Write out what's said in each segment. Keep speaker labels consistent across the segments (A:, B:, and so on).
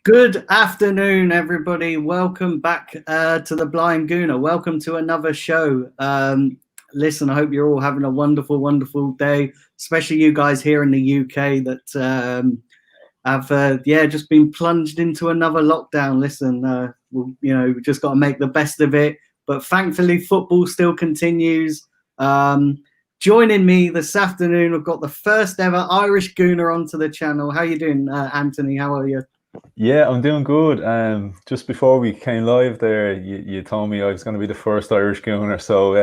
A: Good afternoon, everybody. Welcome back to the Blind Gooner. Welcome to another show. Listen, I hope you're all having a wonderful, wonderful day, especially you guys here in the UK that have just been plunged into another lockdown. Listen, we've just got to make the best of it. But thankfully, football still continues. Joining me this afternoon, I've got the first ever Irish Gooner onto the channel. How you doing, Anthony? How are you?
B: Yeah, I'm doing good. Just before we came live there, you told me I was going to be the first Irish Gooner, so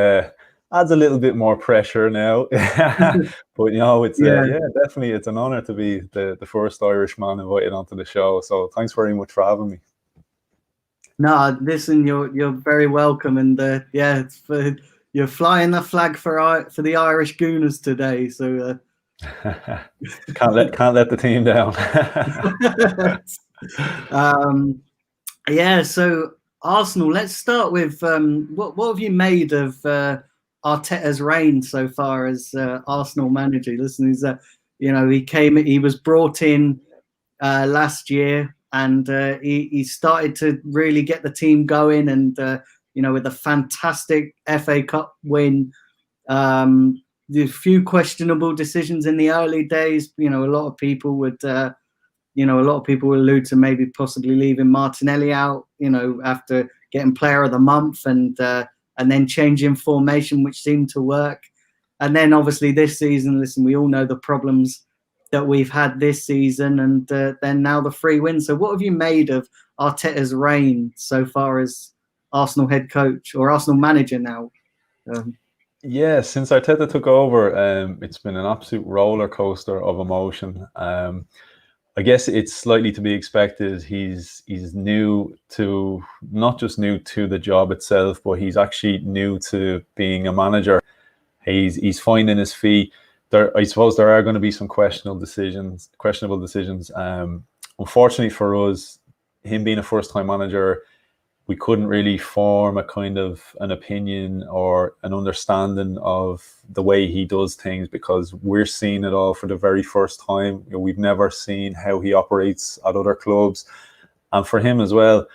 B: adds a little bit more pressure now. But it's definitely it's an honor to be the first Irish man invited onto the show. So thanks very much for having me.
A: No, listen, you're very welcome, and you're flying the flag for the Irish Gooners today. So
B: can't let the team down.
A: So Arsenal. Let's start with what have you made of Arteta's reign so far as Arsenal manager? Listen, he was brought in last year, and he started to really get the team going, and with a fantastic FA Cup win. The few questionable decisions in the early days. A lot of people would. A lot of people will allude to maybe possibly leaving Martinelli out, after getting player of the month and then changing formation, which seemed to work. And then obviously this season, listen, we all know the problems that we've had this season, and then now the 3 wins. So what have you made of Arteta's reign so far as Arsenal head coach or Arsenal manager now?
B: Yeah, since Arteta took over, it's been an absolute roller coaster of emotion. I guess it's slightly to be expected. He's new to, not just new to the job itself, but he's actually new to being a manager. He's finding his feet. I suppose there are going to be some questionable decisions. Unfortunately for us, him being a first-time manager, we couldn't really form a kind of an opinion or an understanding of the way he does things, because we're seeing it all for the very first time. We've never seen how he operates at other clubs. And for him as well,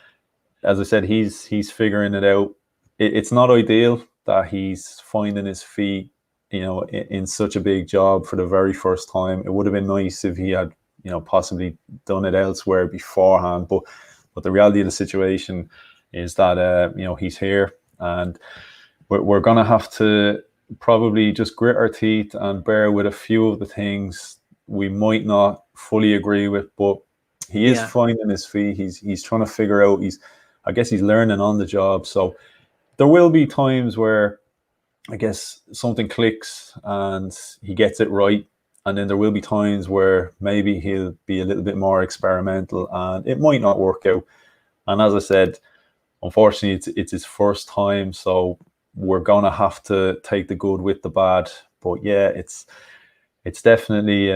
B: as I said, he's figuring it out. It's not ideal that he's finding his feet, in such a big job for the very first time. It would have been nice if he had, possibly done it elsewhere beforehand. But the reality of the situation is that he's here, and we're going to have to probably just grit our teeth and bear with a few of the things we might not fully agree with. But he is finding his feet. He's trying to figure out. I guess he's learning on the job. So there will be times where I guess something clicks and he gets it right, and then there will be times where maybe he'll be a little bit more experimental and it might not work out. And as I said, unfortunately, it's his first time, so we're gonna have to take the good with the bad. But yeah, it's definitely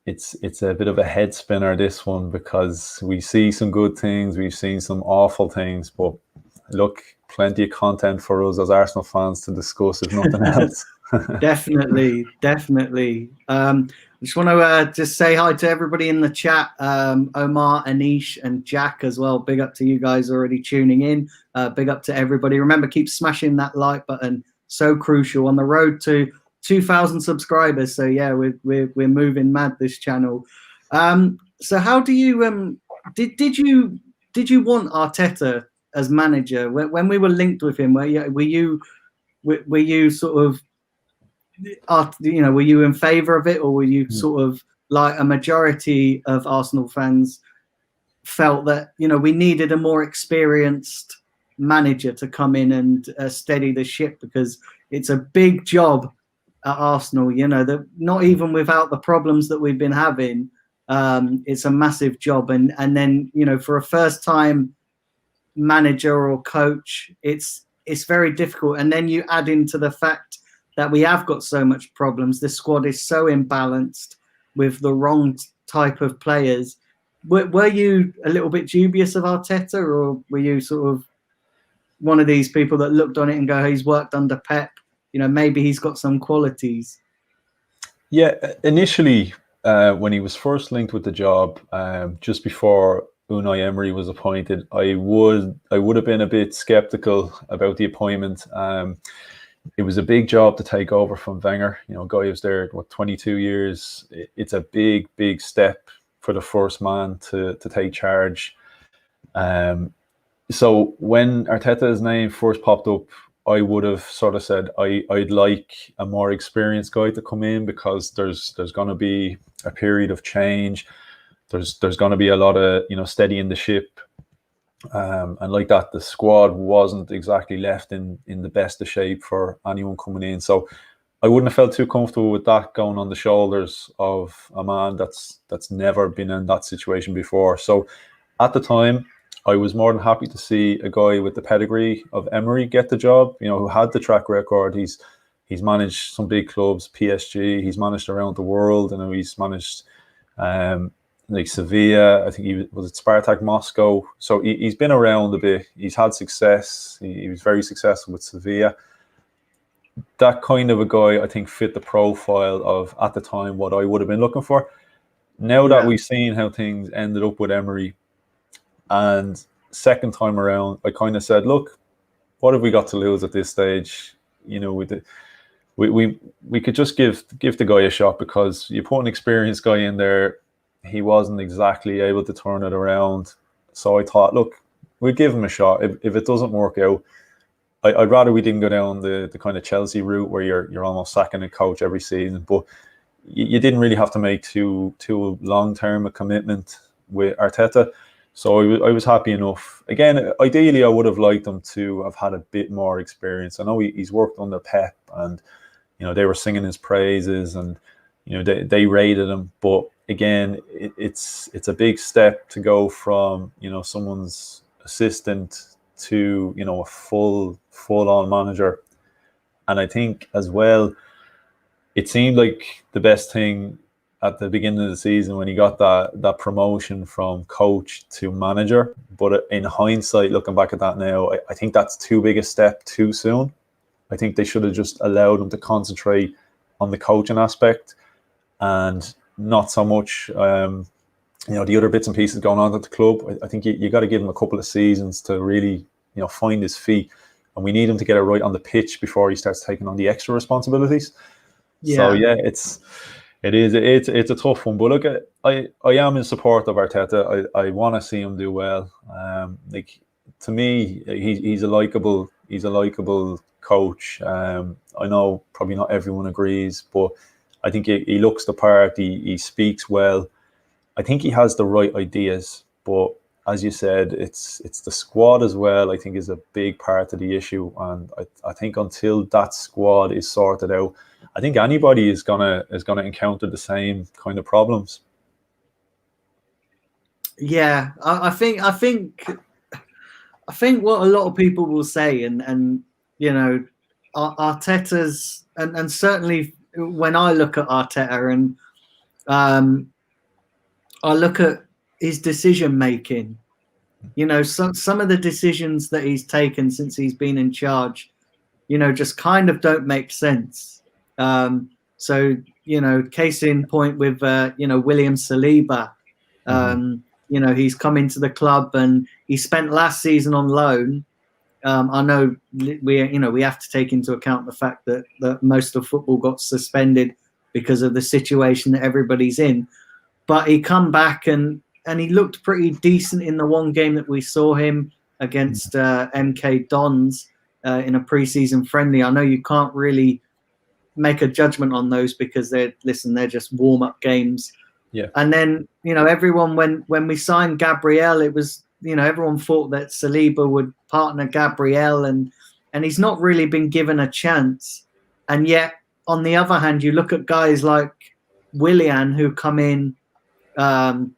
B: it's a bit of a head spinner, this one, because we see some good things, we've seen some awful things, but look, plenty of content for us as Arsenal fans to discuss, if nothing else.
A: Definitely. I just want to just say hi to everybody in the chat. Omar, Anish, and Jack as well. Big up to you guys already tuning in. Big up to everybody. Remember, keep smashing that like button. So crucial on the road to 2,000 subscribers. So yeah, we're moving mad, this channel. So how do you did you want Arteta as manager when we were linked with him? Were you sort of, were you in favour of it, or were you sort of like a majority of Arsenal fans felt that we needed a more experienced manager to come in and steady the ship, because it's a big job at Arsenal, that not even without the problems that we've been having, it's a massive job, and then for a first time manager or coach, it's very difficult. And then you add into the fact that we have got so much problems. The squad is so imbalanced with the wrong type of players. Were you a little bit dubious of Arteta, or were you sort of one of these people that looked on it and go, hey, he's worked under Pep, maybe he's got some qualities?
B: Yeah, initially when he was first linked with the job, just before Unai Emery was appointed, I would have been a bit skeptical about the appointment. It was a big job to take over from Wenger. You know, a guy who's there 22 years. It's a big step for the first man to take charge. So when Arteta's name first popped up, I would have sort of said I'd like a more experienced guy to come in, because there's going to be a period of change. There's going to be a lot of, you know, steadying the ship, and like that, the squad wasn't exactly left in the best of shape for anyone coming in. So I wouldn't have felt too comfortable with that going on the shoulders of a man that's never been in that situation before. So at the time, I was more than happy to see a guy with the pedigree of Emery get the job. You know, who had the track record. He's managed some big clubs, PSG. He's managed around the world, and he's managed like Sevilla. I think he was at Spartak Moscow. So he's been around a bit. He's had success. He was very successful with Sevilla. That kind of a guy, I think, fit the profile of, at the time, what I would have been looking for. Now that we've seen how things ended up with Emery, and second time around, I kind of said, look, what have we got to lose at this stage? You know, we could just give the guy a shot, because you put an experienced guy in there. He wasn't exactly able to turn it around. So I thought, look, we'll give him a shot. If it doesn't work out, I'd rather we didn't go down the kind of Chelsea route where you're almost sacking a coach every season. But you didn't really have to make too long-term a commitment with Arteta. So I was happy enough. Again, ideally, I would have liked him to have had a bit more experience. I know he's worked under Pep, and you know, they were singing his praises, and you know, they rated him. But again, it's a big step to go from, you know, someone's assistant to, you know, a full-on manager. And I think as well, it seemed like the best thing at the beginning of the season when he got that promotion from coach to manager. But in hindsight, looking back at that now, I think that's too big a step too soon. I think they should have just allowed him to concentrate on the coaching aspect and not so much, you know, the other bits and pieces going on at the club. I think you got to give him a couple of seasons to really, you know, find his feet. And we need him to get it right on the pitch before he starts taking on the extra responsibilities. Yeah. So yeah, it's a tough one. But look, I am in support of Arteta. I want to see him do well. Like, to me, he's a likable coach. I know probably not everyone agrees, but I think he looks the part. He speaks well. I think he has the right ideas, but as you said, it's the squad as well, I think, is a big part of the issue. And I think until that squad is sorted out, I think anybody is gonna encounter the same kind of problems.
A: Yeah, I think what a lot of people will say, and you know, Arteta's, and certainly when I look at Arteta and I look at his decision making, you know, some of the decisions that he's taken since he's been in charge, you know, just kind of don't make sense. So, you know, case in point with, you know, William Saliba, you know, he's come into the club and he spent last season on loan. I know we have to take into account the fact that most of football got suspended because of the situation that everybody's in. But he come back and he looked pretty decent in the one game that we saw him against MK Dons in a pre-season friendly. I know you can't really make a judgment on those because they're just warm-up games.
B: Yeah.
A: And then, you know, everyone, when we signed Gabriel, it was, you know, everyone thought that Saliba would partner Gabriel, and he's not really been given a chance. And yet, on the other hand, you look at guys like Willian who come in on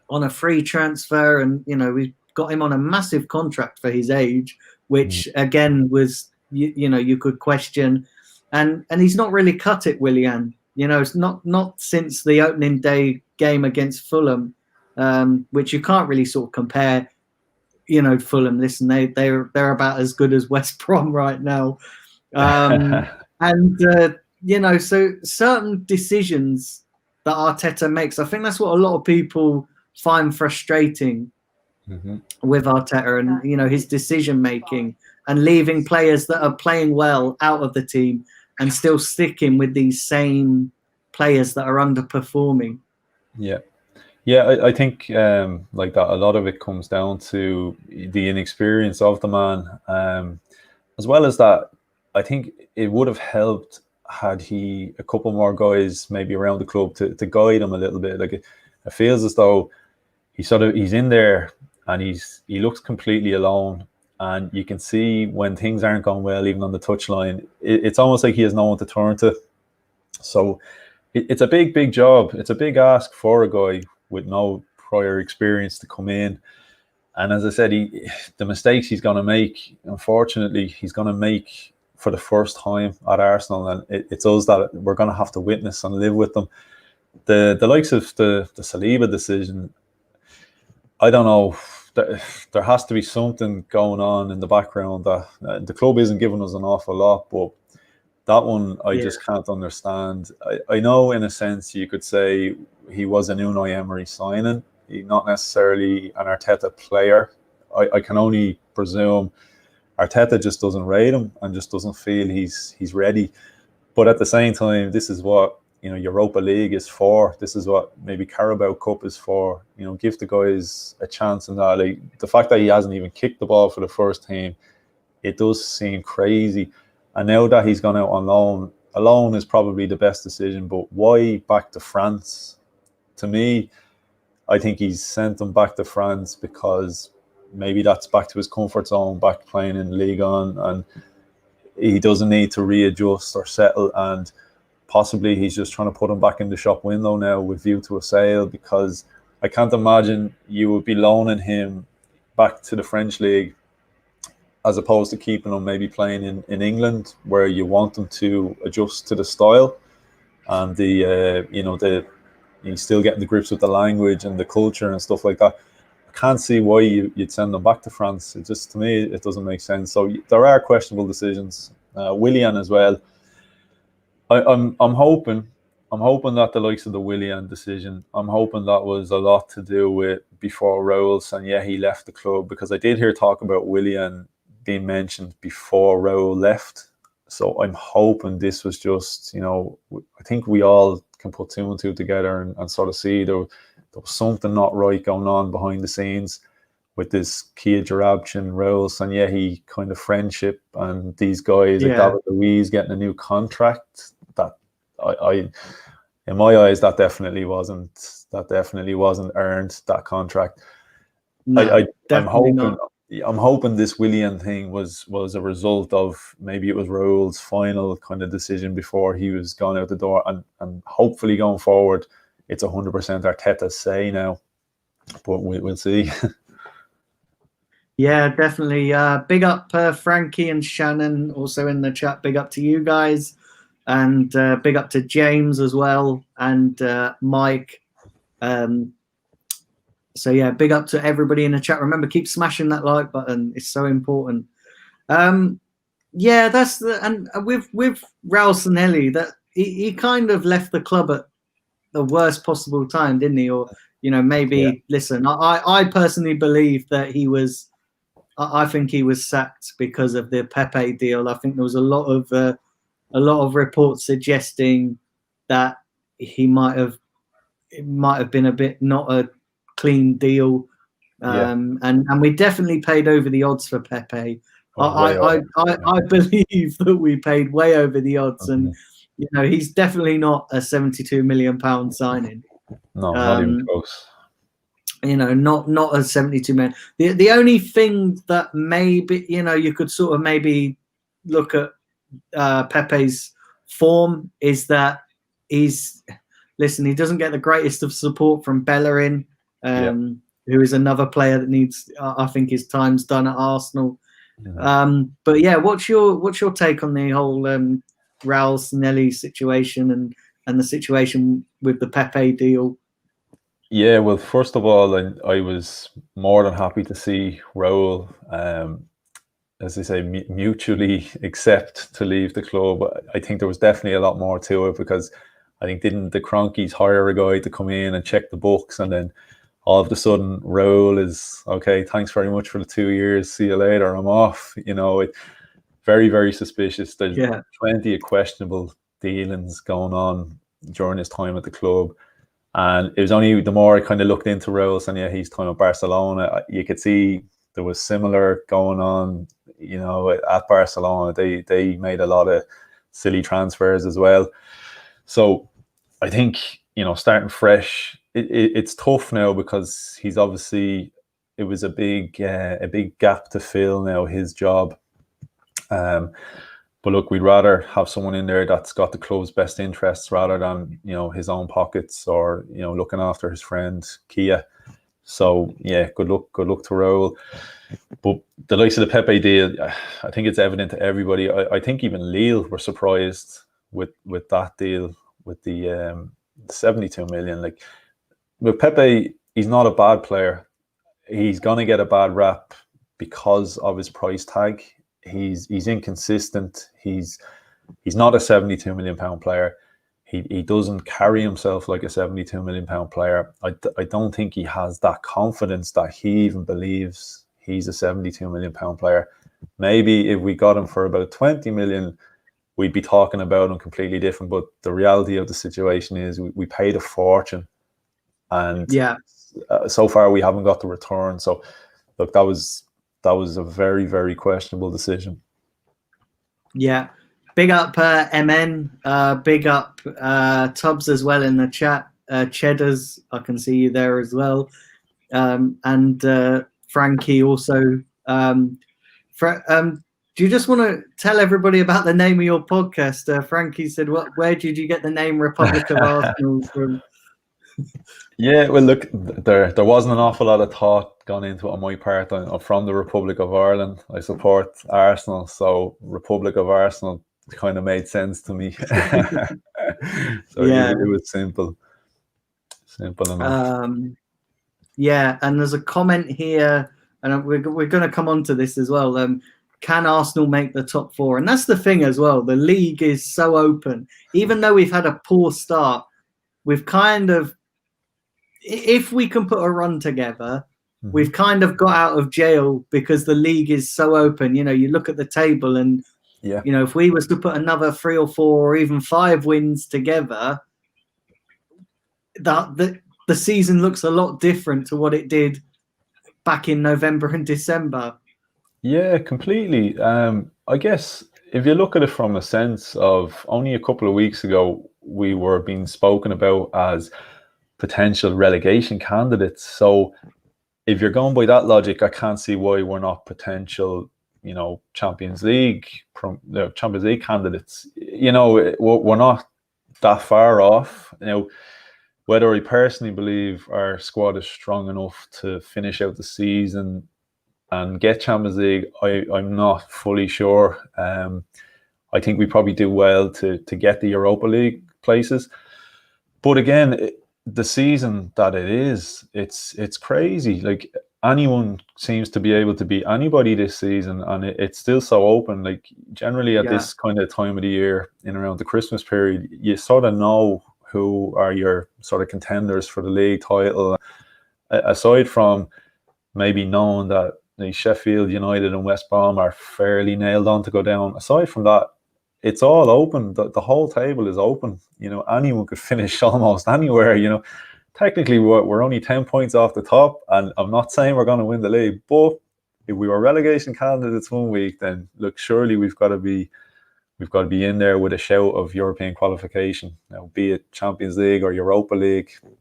A: a free transfer, and you know, we've got him on a massive contract for his age, which again was, you know, you could question, and he's not really cut it, Willian. You know, it's not since the opening day game against Fulham, which you can't really sort of compare. You know, Fulham, listen, they're about as good as West Brom right now, and you know, so certain decisions that Arteta makes, I think that's what a lot of people find frustrating. with Arteta, and his decision making and leaving players that are playing well out of the team and still sticking with these same players that are underperforming.
B: Yeah, I think like that. A lot of it comes down to the inexperience of the man, as well as that. I think it would have helped had he a couple more guys maybe around the club to guide him a little bit. Like it feels as though he's in there and he looks completely alone, and you can see when things aren't going well, even on the touchline, it's almost like he has no one to turn to. So it's a big job. It's a big ask for a guy with no prior experience to come in. And as I said, the mistakes he's going to make, unfortunately, he's going to make for the first time at Arsenal, and it's us that we're going to have to witness and live with them. The likes of the Saliba decision, I don't know. There has to be something going on in the background that the club isn't giving us an awful lot, but that one I just can't understand. I know in a sense you could say he was an Unai Emery signing, not necessarily an Arteta player. I can only presume Arteta just doesn't rate him and just doesn't feel he's ready. But at the same time, this is what Europa League is for. This is what maybe Carabao Cup is for. Give the guys a chance. And that, like, the fact that he hasn't even kicked the ball for the first team, it does seem crazy. And now that he's gone out on loan, alone is probably the best decision. But why back to France? To me, I think he's sent him back to France because maybe that's back to his comfort zone, back playing in Ligue 1, and he doesn't need to readjust or settle. And possibly he's just trying to put him back in the shop window now with view to a sale, because I can't imagine you would be loaning him back to the French league as opposed to keeping him maybe playing in England, where you want him to adjust to the style and he's still getting the grips with the language and the culture and stuff like that. I can't see why you'd send him back to France. It just, to me, it doesn't make sense. So there are questionable decisions. Willian as well. I'm hoping that the likes of the Willian decision, I'm hoping that was a lot to do with before Raul Sanllehi left the club, because I did hear talk about Willian being mentioned before Raul left. So I'm hoping this was just, I think we all can put two and two together and sort of see there was something not right going on behind the scenes with this Kia Jarabchin and Raul Sanllehi kind of friendship, and these guys like David Luiz getting a new contract. That I in my eyes, that definitely wasn't earned, that contract. No, I'm hoping this Willian thing was a result of maybe it was Raul's final kind of decision before he was gone out the door, and hopefully going forward it's 100% Arteta's say now, but we'll see.
A: Yeah, definitely. Big up Frankie and Shannon also in the chat. Big up to you guys, and big up to James as well, and Mike. So yeah, big up to everybody in the chat. Remember, keep smashing that like button. It's so important. Yeah, that's and with Raul Sanllehi, that he kind of left the club at the worst possible time, didn't he? Or maybe listen. I personally believe that he was. I think he was sacked because of the Pepe deal. I think there was a lot of reports suggesting that it might have been a bit not a clean deal, and we definitely paid over the odds for Pepe. I believe that we paid way over the odds, and he's definitely not a £72 million signing.
B: No, not even close.
A: Not a 72 million. The only thing that maybe you could sort of maybe look at Pepe's form is that he doesn't get the greatest of support from Bellerin, who is another player that needs, I think, his time's done at Arsenal. But yeah, what's your take on the whole Raul Sanllehi situation and the situation with the Pepe deal?
B: Yeah, well, first of all, I was more than happy to see Raul, as they say, mutually accept to leave the club. I think there was definitely a lot more to it, because I think didn't the Cronkies hire a guy to come in and check the books, and then all of a sudden Raul is okay, thanks very much for the 2 years, see you later, I'm off. Very, very suspicious. There's plenty of questionable dealings going on during his time at the club. And it was only the more I kind of looked into Raul saying, he's time at Barcelona, you could see there was similar going on, at Barcelona. They made a lot of silly transfers as well. So I think, starting fresh, it's tough now because he's obviously, it was a big gap to fill now, his job. But look, we'd rather have someone in there that's got the club's best interests rather than, his own pockets or, looking after his friend Kia. So yeah, good luck to Raul. But the likes of the Pepe deal, I think it's evident to everybody. I think even Lille were surprised with that deal, with the 72 million. Like, with Pepe, he's not a bad player. He's gonna get a bad rap because of his price tag. He's inconsistent. He's not a 72 million pound player. He doesn't carry himself like a 72 million pound player. I don't think he has that confidence that he even believes he's a 72 million pound player. Maybe if we got him for about 20 million, we'd be talking about him completely different. But the reality of the situation is we paid a fortune, and so far we haven't got the return. So look, that was a very, very questionable decision.
A: Yeah. Big up MN, big up Tubbs as well in the chat. Cheddars, I can see you there as well. And Frankie also. Do you just want to tell everybody about the name of your podcast? Frankie said, where did you get the name Republic of Arsenal from?
B: Yeah, well, look, there wasn't an awful lot of thought gone into it on my part. I'm from the Republic of Ireland. I support Arsenal, so Republic of Arsenal kind of made sense to me. So it was simple enough.
A: Yeah, and there's a comment here, and we're going to come on to this as well. Can Arsenal make the top four? And that's the thing as well. The league is so open. Even though we've had a poor start, we've kind of, if we can put a run together, we've kind of got out of jail because the league is so open. You look at the table and, if we was to put another 3 or 4 or even 5 wins together, the season looks a lot different to what it did back in November and December.
B: Yeah, completely. I guess if you look at it from a sense of only a couple of weeks ago, we were being spoken about as potential relegation candidates. So if you're going by that logic, I can't see why we're not potential, Champions League candidates. We're not that far off. Whether I personally believe our squad is strong enough to finish out the season and get Champions League, I'm not fully sure. I think we probably do well to get the Europa League places. But again, the season that it is, it's crazy. Like, anyone seems to be able to beat anybody this season, and it's still so open. Like, generally at this kind of time of the year, in around the Christmas period, you sort of know who are your sort of contenders for the league title. Aside from maybe knowing that Sheffield United and West Brom are fairly nailed on to go down, aside from that, it's all open. The whole table is open. Anyone could finish almost anywhere. Technically, we're only 10 points off the top, and I'm not saying we're going to win the league, but if we were relegation candidates one week, then look, surely we've got to be in there with a shout of European qualification. Be it Champions League or Europa League, we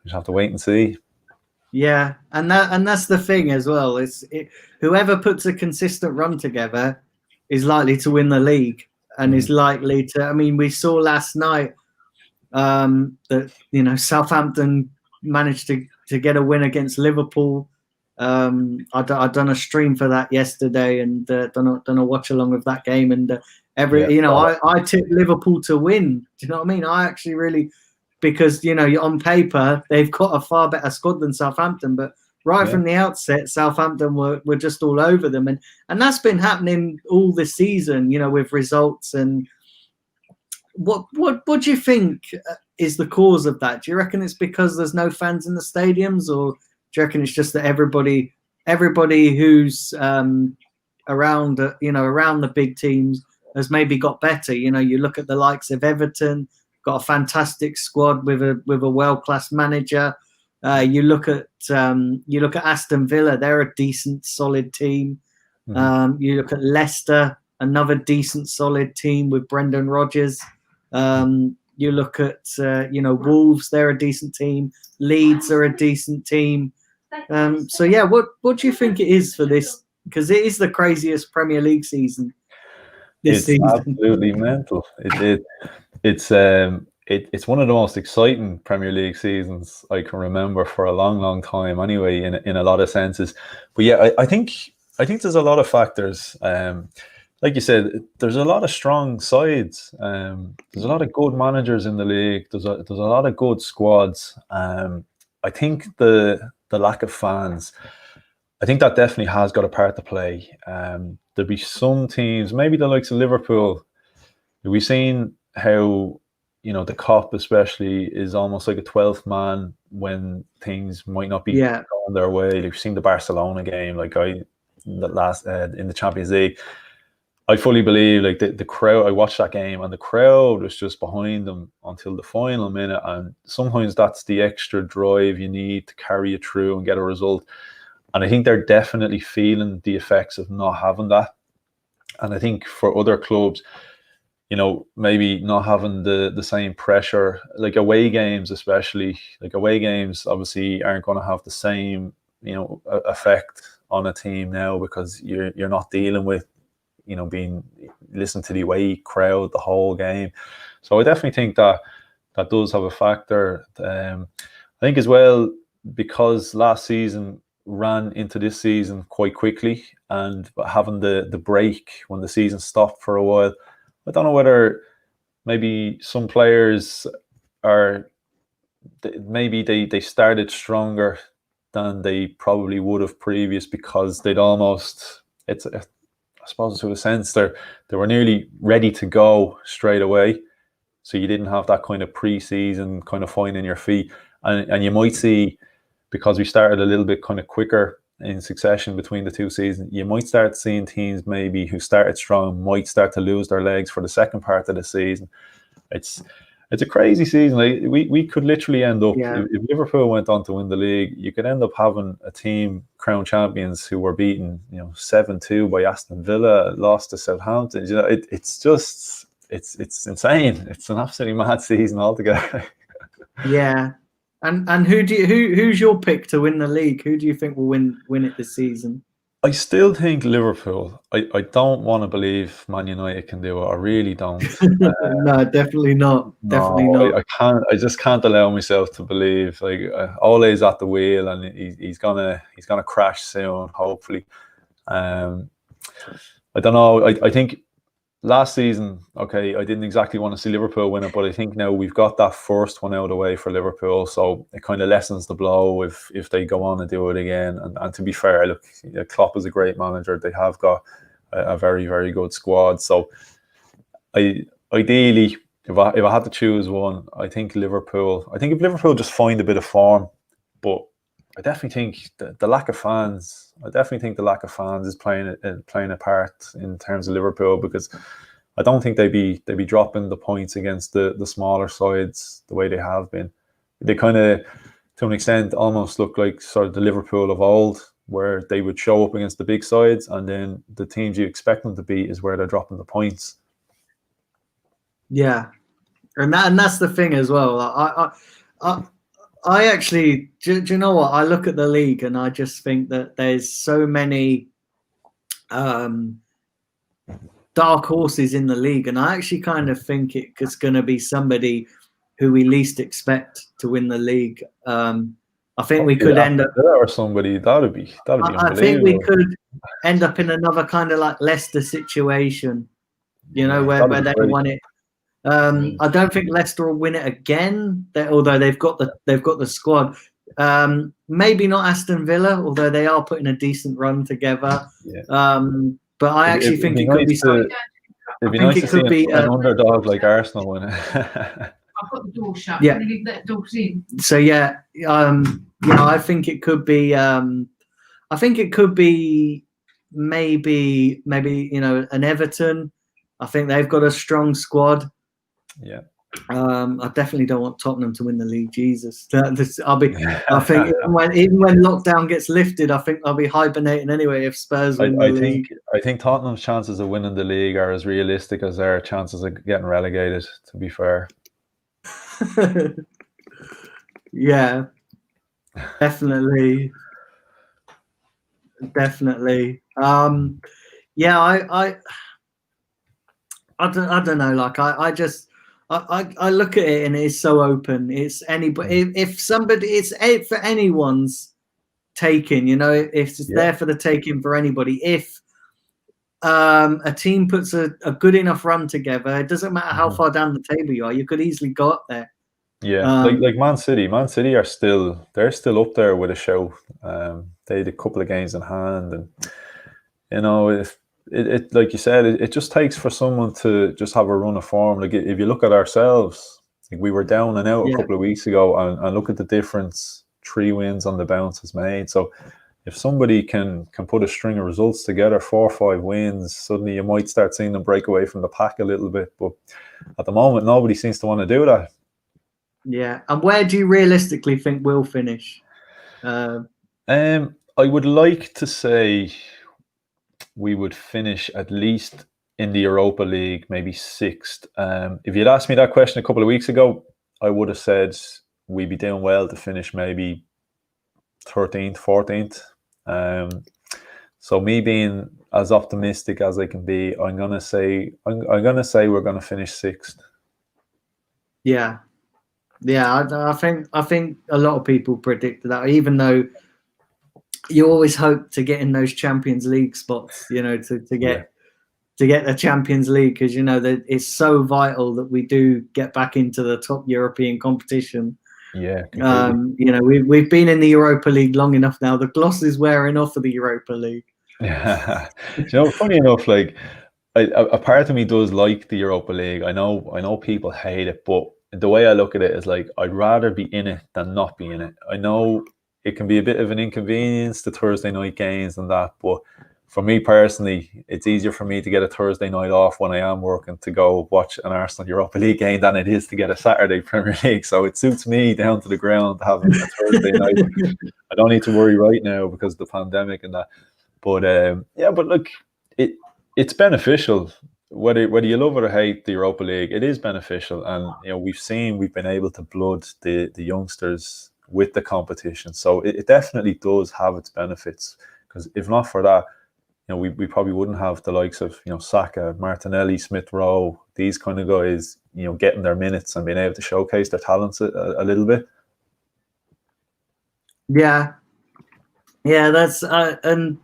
B: just have to wait and see.
A: Yeah, and that's the thing as well. Whoever puts a consistent run together is likely to win the league, and is likely to. I mean, we saw last night that Southampton managed to get a win against Liverpool. I done a stream for that yesterday, and done a watch along with that game. And I tipped Liverpool to win. Do you know what I mean? I actually really, because on paper they've got a far better squad than Southampton, but from the outset, Southampton were just all over them, and that's been happening all this season. With results, and what do you think is the cause of that? Do you reckon it's because there's no fans in the stadiums, or do you reckon it's just that everybody who's around around the big teams has maybe got better? You know, you look at the likes of Everton, got a fantastic squad with a world-class manager. You look at Aston Villa, they're a decent, solid team. You look at Leicester, another decent, solid team with Brendan Rodgers. You look at Wolves, they're a decent team. Leeds are a decent team. So yeah, what do you think it is for this? Because it is the craziest Premier League season.
B: It's absolutely mental. It's one of the most exciting Premier League seasons I can remember for a long, long time. Anyway, in a lot of senses. But yeah, I think there's a lot of factors. Like you said, there's a lot of strong sides. There's a lot of good managers in the league. There's a lot of good squads. I think the lack of fans, I think that definitely has got a part to play. There'll be some teams, maybe the likes of Liverpool. We've seen how, the Kop especially is almost like a 12th man when things might not be going their way. We've seen the Barcelona game, in the Champions League. I fully believe the crowd, I watched that game and the crowd was just behind them until the final minute. And sometimes that's the extra drive you need to carry you through and get a result. And I think they're definitely feeling the effects of not having that. And I think for other clubs, maybe not having the same pressure, like away games especially, away games obviously aren't going to have the same, effect on a team now, because you're not dealing with, being listened to the away crowd the whole game. So I definitely think that does have a factor. I think as well, because last season ran into this season quite quickly, and having the break when the season stopped for a while, I don't know whether maybe some players they started stronger than they probably would have previous, because they'd almost, I suppose to a sense, they were nearly ready to go straight away. So you didn't have that kind of pre-season kind of finding your feet. And you might see, because we started a little bit kind of quicker in succession between the two seasons, you might start seeing teams maybe who started strong might start to lose their legs for the second part of the season. It's a crazy season. We could literally end up, if Liverpool went on to win the league, you could end up having a team crown champions who were beaten 7-2 by Aston Villa, lost to Southampton. It's insane. It's an absolutely mad season altogether.
A: Yeah. And who's your pick to win the league? Who do you think will win it this season?
B: I still think Liverpool. I don't want to believe Man United can do it. I really don't.
A: No, definitely not. Definitely not.
B: I can't. I just can't allow myself to believe. Ole's at the wheel, and he's gonna crash soon. Hopefully. I don't know. I think last season, okay, I didn't exactly want to see Liverpool win it, but I think now we've got that first one out of the way for Liverpool, so it kind of lessens the blow if they go on and do it again. And to be fair, look, Klopp is a great manager. They have got a very, very good squad. So ideally, if I had to choose one, I think Liverpool. I think if Liverpool just find a bit of form, but I definitely think the lack of fans. I definitely think the lack of fans is playing a part in terms of Liverpool, because I don't think they'd be dropping the points against the smaller sides the way they have been. They kind of, to an extent, almost look like sort of the Liverpool of old, where they would show up against the big sides, and then the teams you expect them to beat is where they're dropping the points.
A: Yeah, and that's the thing as well. I actually, do you know what? I look at the league and I just think that there's so many dark horses in the league, and I actually kind of think it's going to be somebody who we least expect to win the league. I think we could end up,
B: or somebody that'd be unbelievable.
A: I think we could end up in another kind of like Leicester situation, where they won it. I don't think Leicester will win it again, although they've got the squad. Maybe not Aston Villa, although they are putting a decent run together.
B: Yeah.
A: But I actually think it could be something.
B: It'd be
A: think
B: nice
A: it
B: to see
A: could be.
B: an underdog like Arsenal win it.
C: I've got the door shut.
A: Yeah.
C: Can you leave that doors in?
A: So yeah, I think it could be. I think it could be maybe an Everton. I think they've got a strong squad.
B: Yeah.
A: I definitely don't want Tottenham to win the league. Jesus, I think even when lockdown gets lifted, I think I'll be hibernating anyway if Spurs win the league.
B: I think Tottenham's chances of winning the league are as realistic as their chances of getting relegated. To be fair.
A: Yeah, definitely. Yeah, I don't know. Like I look at it and it's so open. It's anybody. If somebody, it's for anyone's taking. If it's there for the taking for anybody. If a team puts a good enough run together, it doesn't matter how far down the table you are. You could easily go up there.
B: Yeah, like Man City. Man City are still up there with a show. They had a couple of games in hand, and if it like you said, it just takes for someone to just have a run of form. Like if you look at ourselves, like we were down and out a couple of weeks ago, and look at the difference 3 wins on the bounce has made. So if somebody can put a string of results together, 4 or 5 wins, suddenly you might start seeing them break away from the pack a little bit. But at the moment, nobody seems to want to do that.
A: Yeah, and where do you realistically think we'll finish?
B: I would like to say we would finish at least in the Europa League, maybe 6th. If you'd asked me that question a couple of weeks ago, I would have said we'd be doing well to finish maybe 13th, 14th. So me being as optimistic as I can be, I'm gonna say we're gonna finish 6th.
A: Yeah. Yeah, I think a lot of people predicted that, even though you always hope to get in those Champions League spots, to get the Champions League, because that it's so vital that we do get back into the top European competition.
B: Yeah,
A: we've been in the Europa League long enough now. The gloss is wearing off of the Europa League.
B: Yeah, funny enough, like a part of me does like the Europa League. I know people hate it, but the way I look at it is like I'd rather be in it than not be in it. I know it can be a bit of an inconvenience, the Thursday night games and that, but for me personally, it's easier for me to get a Thursday night off when I am working to go watch an Arsenal Europa League game than it is to get a Saturday Premier League. So it suits me down to the ground having a Thursday night. I don't need to worry right now because of the pandemic and that. But but look, it's beneficial. Whether you love it or hate the Europa League, it is beneficial, and we've been able to blood the youngsters with the competition. So it definitely does have its benefits, because if not for that, we probably wouldn't have the likes of Saka, Martinelli, Smith Rowe, these kind of guys, getting their minutes and being able to showcase their talents a little bit.
A: Yeah, that's and.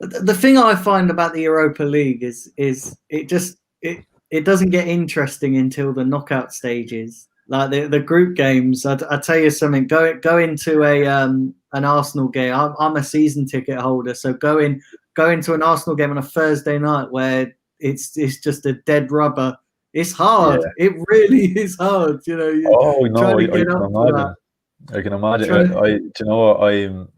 A: The thing I find about the Europa League is it doesn't get interesting until the knockout stages. Like the group games, I tell you something. Go into an Arsenal game. I'm a season ticket holder, so go into an Arsenal game on a Thursday night where it's just a dead rubber. It's hard. Yeah. It really is hard.
B: I can imagine.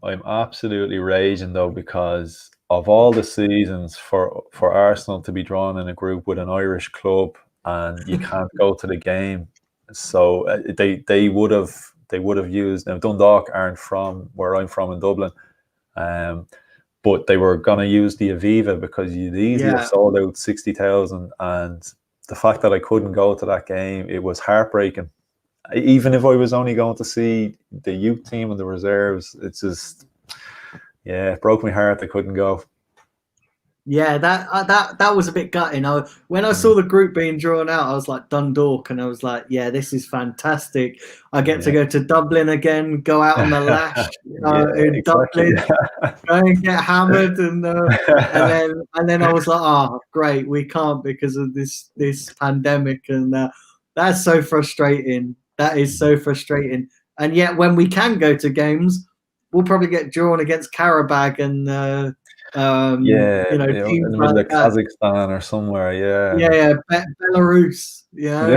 B: I'm absolutely raging though, because of all the seasons for Arsenal to be drawn in a group with an Irish club and you can't go to the game. So they would have used, now Dundalk aren't from where I'm from in Dublin, but they were going to use the Aviva because you'd easily have sold out 60,000, and the fact that I couldn't go to that game, it was heartbreaking. Even if I was only going to see the youth team and the reserves, it's just, it broke my heart I couldn't go.
A: Yeah, that was a bit gutting. When I saw the group being drawn out, I was like Dundalk, and I was like, yeah, this is fantastic. I get to go to Dublin again, go out on the lash in Dublin, go and get hammered, and then I was like, oh, great, we can't because of this pandemic, and that's so frustrating. That is so frustrating. And yet, when we can go to games, we'll probably get drawn against Karabag and
B: Yeah,
A: You know,
B: in
A: teams
B: the middle
A: like
B: of
A: that.
B: Kazakhstan or somewhere. Yeah,
A: Yeah, Belarus,
B: yeah,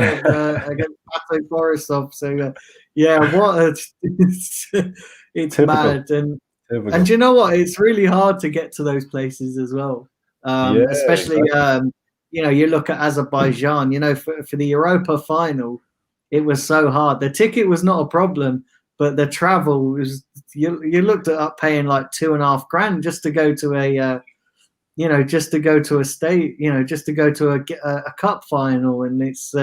A: against Pato Borisov. So, yeah, what a, it's
B: typical,
A: mad. And
B: typical.
A: you know what? It's really hard to get to those places as well.
B: Yeah,
A: Especially,
B: exactly.
A: you know, you look at Azerbaijan, you know, for the Europa final, it was so hard. The ticket was not a problem, but the travel was, you looked at up paying like $2.5 grand just to go to a, you know, just to go to a state, you know, just to go to a cup final. And it's,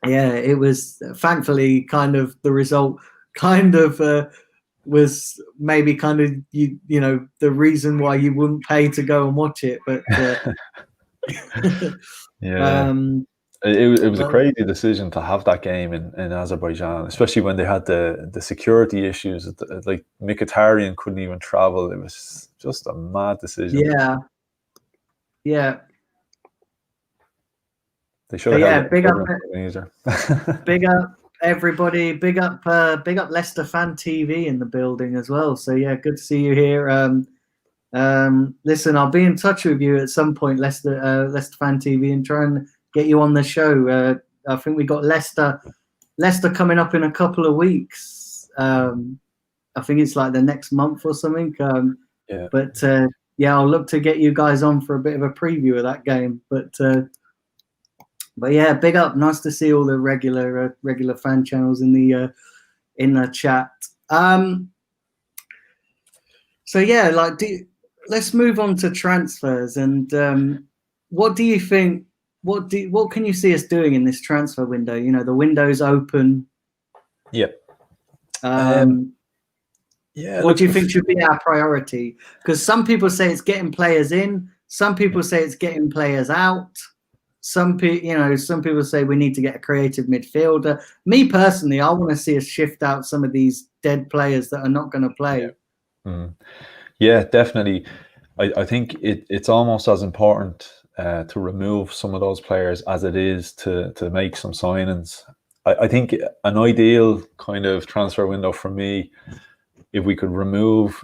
A: yeah, it was thankfully kind of the result kind of was maybe kind of, you know, the reason why you wouldn't pay to go and watch it. But,
B: Yeah.
A: um,
B: It was a
A: but
B: crazy decision to have that game in Azerbaijan, especially when they had the security issues. Like Mkhitaryan couldn't even travel. It was just a mad decision.
A: yeah, yeah.
B: They should
A: But
B: have held
A: yeah,
B: it in Dublin for easier.
A: big up everybody, big up Leicester Fan TV in the building as well. So yeah, good to see you here. Listen, I'll be in touch with you at some point, Leicester Fan TV, and try and get you on the show. I think we got Leicester coming up in a couple of weeks. I think it's like the next month or something.
B: Yeah.
A: But yeah, I'll look to get you guys on for a bit of a preview of that game. But yeah, big up. Nice to see all the regular fan channels in the chat. So yeah, like, let's move on to transfers. And what do you think? What can you see us doing in this transfer window? You know, the window's open.
B: Yeah.
A: Yeah. What do you think should be our priority? Because some people say it's getting players in. Some people say it's getting players out. Some people say we need to get a creative midfielder. Me personally, I want to see us shift out some of these dead players that are not going to play.
B: Yeah, definitely. I think it's almost as important to remove some of those players as it is to make some signings. I think an ideal kind of transfer window for me, if we could remove,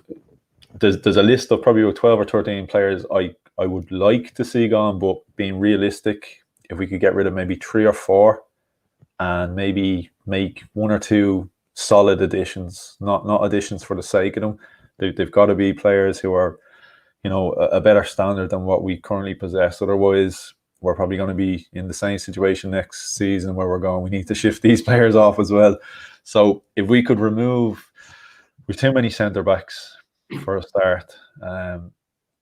B: there's a list of probably 12 or 13 players I would like to see gone, but being realistic, if we could get rid of maybe 3 or 4 and maybe make 1 or 2 solid additions, not additions for the sake of them. They've got to be players who are, you know, a better standard than what we currently possess. Otherwise, we're probably going to be in the same situation next season where we're going, we need to shift these players off as well. So if we could remove, we've too many centre backs for a start.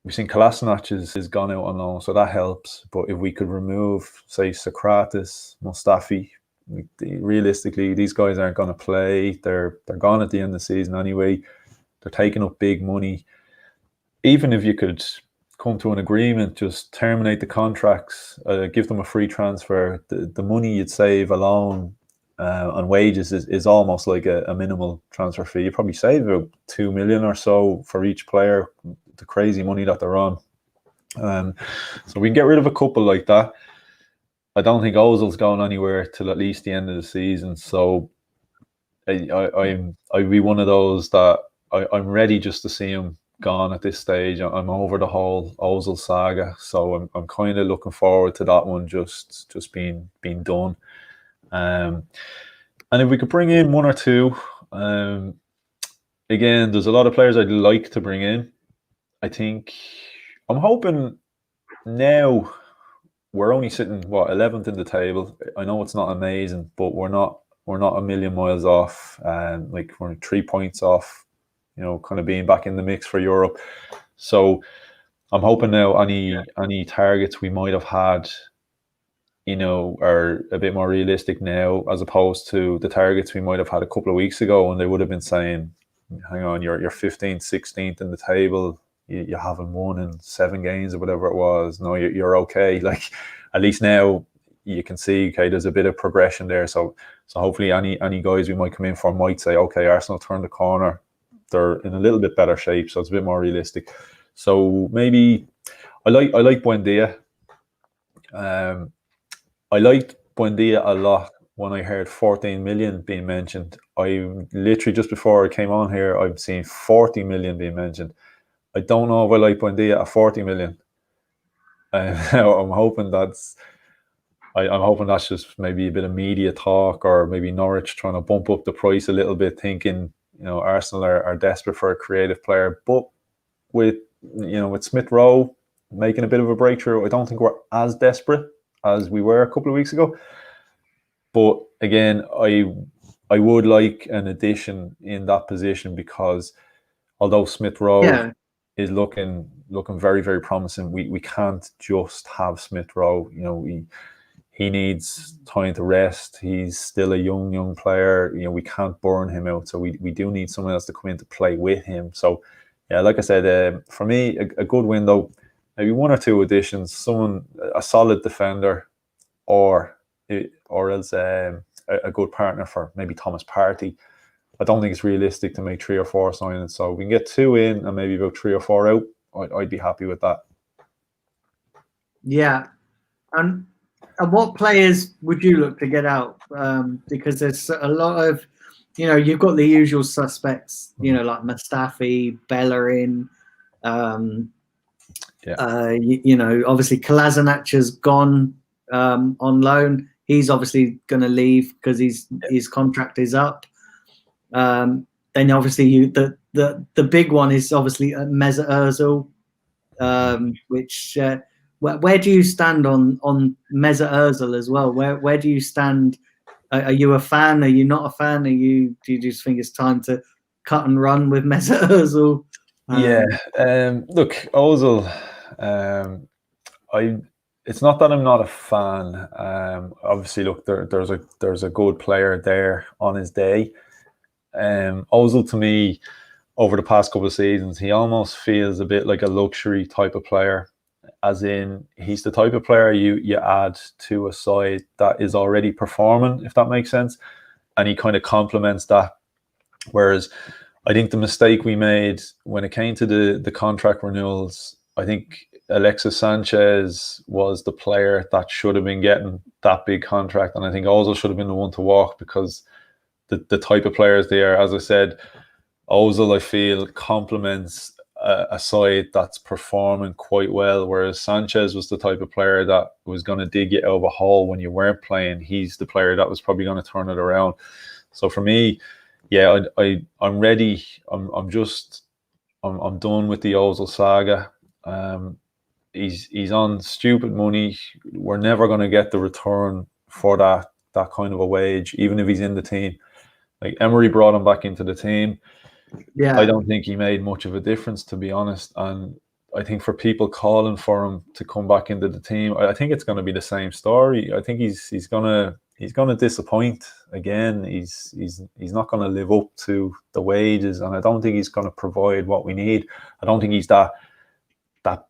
B: We've seen Kolasinac is gone out on loan, so that helps. But if we could remove, say, Socrates, Mustafi, realistically, these guys aren't going to play. They're gone at the end of the season anyway. They're taking up big money. Even if you could come to an agreement, just terminate the contracts, give them a free transfer, the money you'd save alone on wages is almost like a minimal transfer fee. You probably save about 2 million or so for each player, the crazy money that they're on. So we can get rid of a couple like that. I don't think Ozil's going anywhere till at least the end of the season. So I'd be one of those that I'm ready just to see him gone at this stage. I'm over the whole Ozil saga, so I'm kind of looking forward to that one just being done. And if we could bring in 1 or 2, again, there's a lot of players I'd like to bring in. I think I'm hoping now we're only sitting 11th in the table. I know it's not amazing, but we're not a million miles off. Like we're 3 points off, you know, kind of being back in the mix for Europe. So I'm hoping now any targets we might have had, you know, are a bit more realistic now, as opposed to the targets we might have had a couple of weeks ago when they would have been saying, hang on, you're 15th, 16th in the table. You haven't won in 7 games or whatever it was. No, you're okay. Like, at least now you can see, okay, there's a bit of progression there. So hopefully any guys we might come in for might say, okay, Arsenal turned the corner. They're in a little bit better shape, so it's a bit more realistic. So maybe I like Buendia. I liked Buendia a lot when I heard 14 million being mentioned. I literally, just before I came on here, I've seen 40 million being mentioned. I don't know if I like Buendia at 40 million. I'm hoping that's just maybe a bit of media talk, or maybe Norwich trying to bump up the price a little bit, thinking, Arsenal are desperate for a creative player. But with Smith Rowe making a bit of a breakthrough, I don't think we're as desperate as we were a couple of weeks ago. But again, I would like an addition in that position, because although Smith Rowe is looking very, very promising, we can't just have Smith Rowe. He needs time to rest. He's still a young player. We can't burn him out. So we do need someone else to come in to play with him. So yeah, like I said, for me, a good window, maybe 1 or 2 additions, a solid defender, or else a good partner for maybe Thomas Partey. I don't think it's realistic to make 3 or 4 signings. So we can get 2 in and maybe about 3 or 4 out. I'd be happy with that.
A: Yeah. And what players would you look to get out? Because there's a lot of, you've got the usual suspects, like Mustafi, Bellerin. Obviously Kolasinac has gone on loan. He's obviously going to leave because his contract is up. Then obviously the big one is obviously Mesut Ozil, which where do you stand on Mesut Ozil as well? Where do you stand? Are you a fan? Are you not a fan? Do you just think it's time to cut and run with Mesut Ozil?
B: Look, Ozil. It's not that I'm not a fan. Obviously, look, there's a good player there on his day. Ozil, to me, over the past couple of seasons, he almost feels a bit like a luxury type of player, as in he's the type of player you add to a side that is already performing, if that makes sense, and he kind of complements that. Whereas I think the mistake we made when it came to the contract renewals, I think Alexis Sanchez was the player that should have been getting that big contract, and I think Ozil should have been the one to walk, because the type of players they are. As I said, Ozil, I feel, complements a side that's performing quite well, whereas Sanchez was the type of player that was going to dig you out of a hole when you weren't playing. He's the player that was probably going to turn it around. So for me, yeah, I'm ready. I'm done with the Ozil saga. He's on stupid money. We're never going to get the return for that kind of a wage, even if he's in the team. Like, Emery brought him back into the team. Yeah, I don't think he made much of a difference, to be honest. And I think for people calling for him to come back into the team, I think it's going to be the same story. I think he's gonna disappoint again. He's not going to live up to the wages, and I don't think he's going to provide what we need. I don't think he's that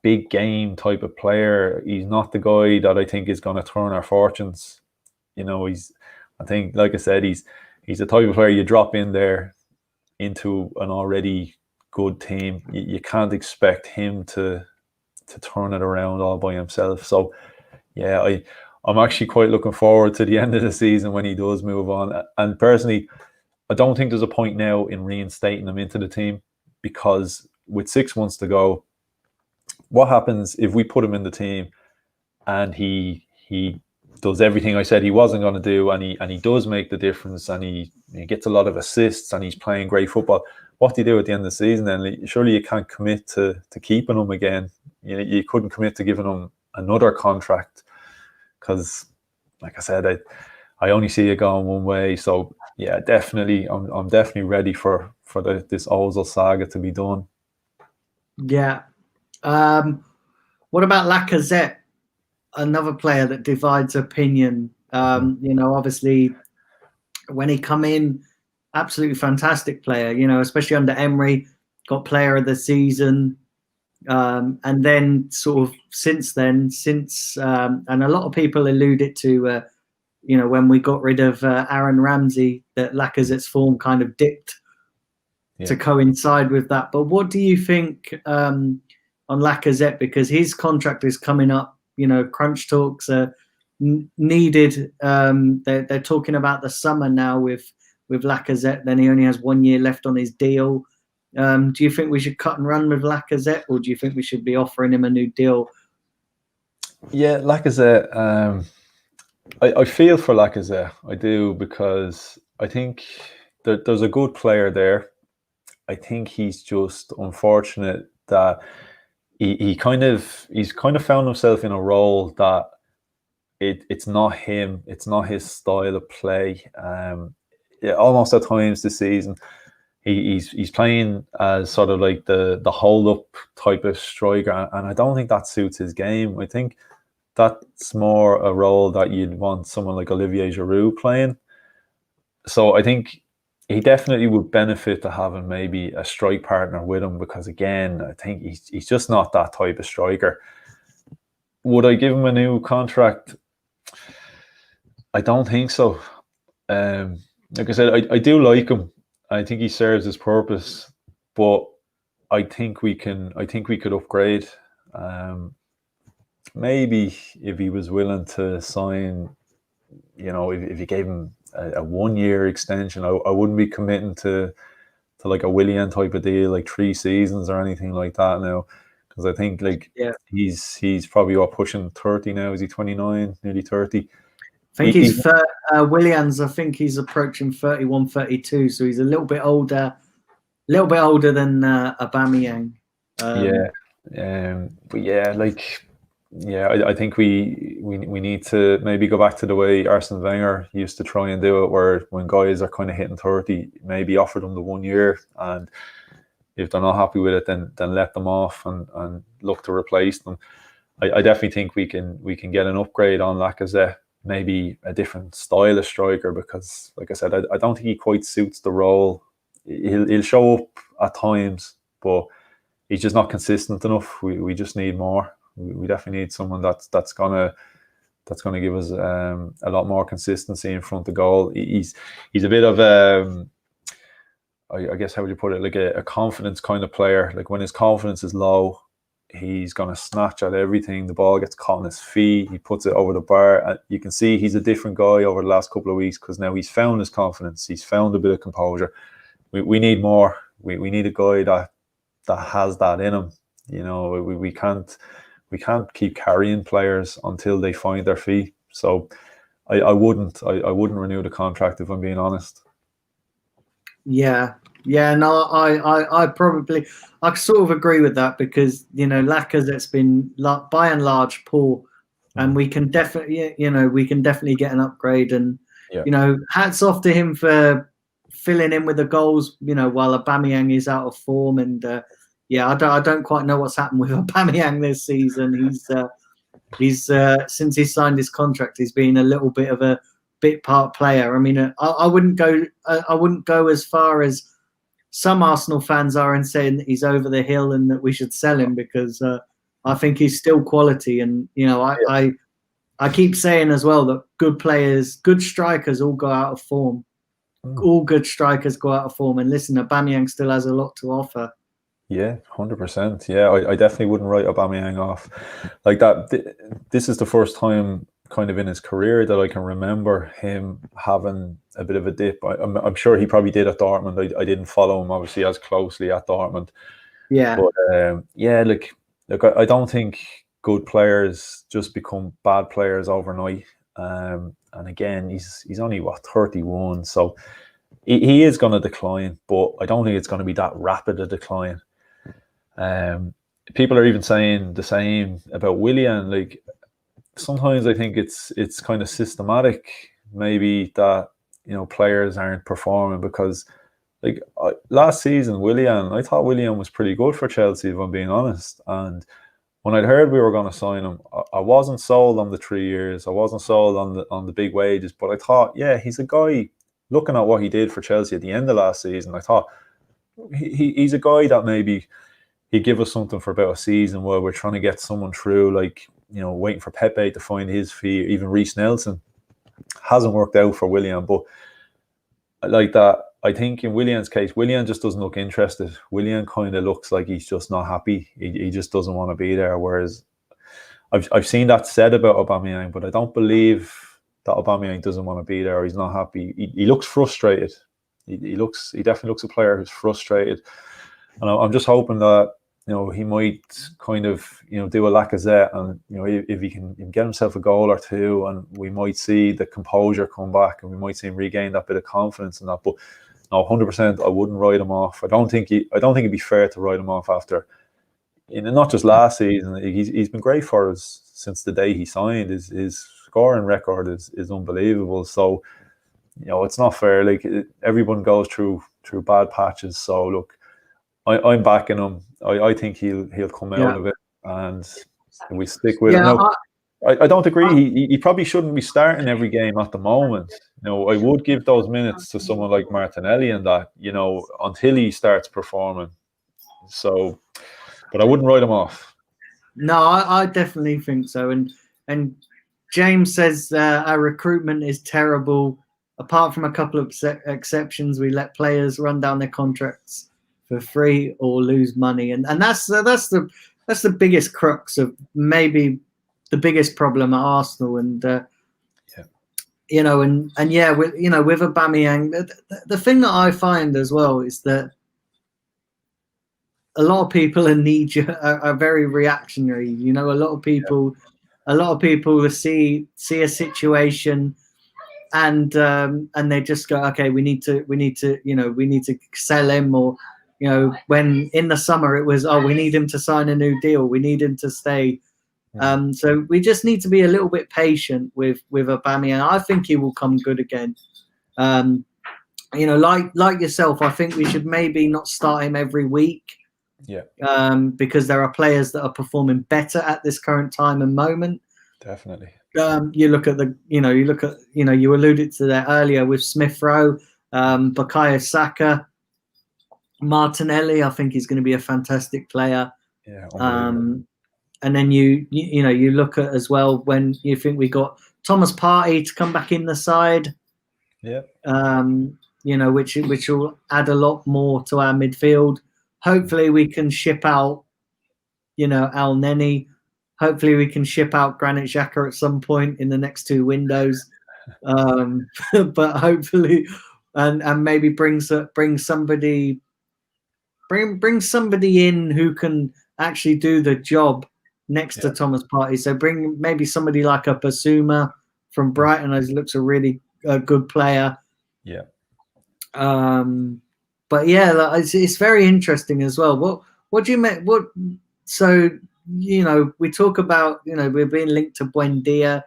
B: big game type of player. He's not the guy that I think is going to turn our fortunes. I think, like I said, he's the type of player you drop in there into an already good team. You can't expect him to turn it around all by himself. So yeah, I'm actually quite looking forward to the end of the season when he does move on. And personally, I don't think there's a point now in reinstating him into the team, because with 6 months to go, what happens if we put him in the team and he does everything I said he wasn't going to do, and he does make the difference, and he gets a lot of assists, and he's playing great football? What do you do at the end of the season then? Surely you can't commit to keeping him again. You couldn't commit to giving him another contract, because, like I said, I only see it going one way. So yeah, definitely, I'm definitely ready for this Ozil saga to be done.
A: Yeah. What about Lacazette? Another player that divides opinion. Obviously, when he come in, absolutely fantastic player. Especially under Emery, got player of the season, and then sort of since and a lot of people alluded to, when we got rid of Aaron Ramsey, that Lacazette's form kind of dipped to coincide with that. But what do you think on Lacazette? Because his contract is coming up. Crunch talks are needed. They're talking about the summer now with Lacazette. Then he only has 1 year left on his deal. Do you think we should cut and run with Lacazette, or do you think we should be offering him a new deal?
B: Yeah, Lacazette. I feel for Lacazette. I do, because I think there's a good player there. I think he's just unfortunate that he's kind of found himself in a role that it's not him. It's not his style of play. Yeah, almost at times this season, he's playing as sort of like the hold up type of striker, and I don't think that suits his game. I think that's more a role that you'd want someone like Olivier Giroud playing. So I think he definitely would benefit to having maybe a strike partner with him, because again, I think he's just not that type of striker. Would I give him a new contract? I don't think so. Like I said, I do like him. I think he serves his purpose, but I think we could upgrade. Maybe if he was willing to sign, if you gave him a 1 year extension, I wouldn't be committing to like a Willian type of deal, like 3 seasons or anything like that now, because I think he's probably pushing 30 now. Is he 29, nearly 30?
A: I think he's Williams. I think he's approaching 31, 32. So he's a little bit older than Aubameyang.
B: I think we need to maybe go back to the way Arsene Wenger used to try and do it, where when guys are kind of hitting 30, maybe offer them the 1 year, and if they're not happy with it, then let them off and look to replace them. I definitely think we can get an upgrade on Lacazette, maybe a different style of striker, because like I said, I don't think he quite suits the role. He'll show up at times, but he's just not consistent enough. We just need more. We definitely need someone that's gonna give us a lot more consistency in front of goal. He's a bit of I guess, how would you put it, like a confidence kind of player. Like when his confidence is low, he's gonna snatch at everything. The ball gets caught on his feet, he puts it over the bar, and you can see he's a different guy over the last couple of weeks, because now he's found his confidence, he's found a bit of composure. We need more. We need a guy that has that in him. We can't keep carrying players until they find their feet. So I wouldn't renew the contract, if I'm being honest.
A: No, I sort of agree with that, because Lacazette's been by and large poor, and we can definitely get an upgrade, and hats off to him for filling in with the goals, while Aubameyang is out of form. And I don't quite know what's happened with Aubameyang this season. He's since he signed his contract, he's been a little bit of a bit part player. I mean, I wouldn't go as far as some Arsenal fans are in saying that he's over the hill and that we should sell him, because I think he's still quality. And I keep saying as well that good players, good strikers all go out of form. All good strikers go out of form. And listen, Aubameyang still has a lot to offer.
B: Yeah, 100%. Yeah, I definitely wouldn't write Aubameyang off like that. This is the first time kind of in his career that I can remember him having a bit of a dip. I'm sure he probably did at Dortmund. I didn't follow him obviously as closely at Dortmund.
A: Yeah.
B: But look, I don't think good players just become bad players overnight. And again, he's only 31, so he is going to decline, but I don't think it's going to be that rapid a decline. People are even saying the same about Willian. Like, sometimes I think it's kind of systematic, maybe, that players aren't performing, because like last season, I thought Willian was pretty good for Chelsea, if I'm being honest. And when I'd heard we were going to sign him, I wasn't sold on the 3 years. I wasn't sold on the big wages, but I thought, yeah, he's a guy. Looking at what he did for Chelsea at the end of last season, I thought he's a guy that maybe he'd give us something for about a season while we're trying to get someone through, like, waiting for Pepe to find his feet. Even Reece Nelson hasn't worked out for Willian, but like that, I think in Willian's case, Willian just doesn't look interested. Willian kind of looks like he's just not happy. He just doesn't want to be there. Whereas I've seen that said about Aubameyang, but I don't believe that Aubameyang doesn't want to be there, or he's not happy. He looks frustrated. He definitely looks a player who's frustrated. And I'm just hoping that, you know, he might kind of, you know, do a Lacazette, and, you know, if he can get himself a goal or two, and we might see the composure come back, and we might see him regain that bit of confidence in that. But no, 100%, I wouldn't write him off. I don't think it'd be fair to write him off after, you know, not just last season. He's been great for us since the day he signed. His scoring record is unbelievable. So, you know, it's not fair. Like, everyone goes through bad patches. So look, I'm backing him. I think he'll come out of it, and we stick with it. Now, I don't agree. He probably shouldn't be starting every game at the moment. You know, I would give those minutes to someone like Martinelli, and that, you know, until he starts performing. So, but I wouldn't write him off.
A: No, I definitely think so. And James says our recruitment is terrible. Apart from a couple of exceptions, we let players run down their contracts for free or lose money, and that's the biggest crux of, maybe the biggest problem at Arsenal. And you know, and yeah, with Aubameyang, the thing that I find as well is that a lot of people are very reactionary. You know, a lot of people see a situation, and they just go, okay, we need to sell him, or, you know, when in the summer it was, oh, we need him to sign a new deal, we need him to stay. So we just need to be a little bit patient with Aubameyang. I think he will come good again. You know, like yourself, I think we should maybe not start him every week.
B: Yeah.
A: Because there are players that are performing better at this current time and moment.
B: Definitely.
A: You alluded to that earlier with Smith Rowe, Bukayo Saka, Martinelli. I think he's going to be a fantastic player.
B: Yeah.
A: And then you look at as well, when you think we got Thomas Partey to come back in the side.
B: Yeah.
A: You know, which will add a lot more to our midfield. Hopefully we can ship out, you know, El Neni. Hopefully we can ship out Granit Xhaka at some point in the next 2 windows. But hopefully, and maybe bring somebody in who can actually do the job next to Thomas Partey. So bring maybe somebody like a Basuma from Brighton, as looks a really good player.
B: Yeah.
A: But yeah, it's very interesting as well. What do you make? So, you know, we talk about, you know, we're being linked to Buendia.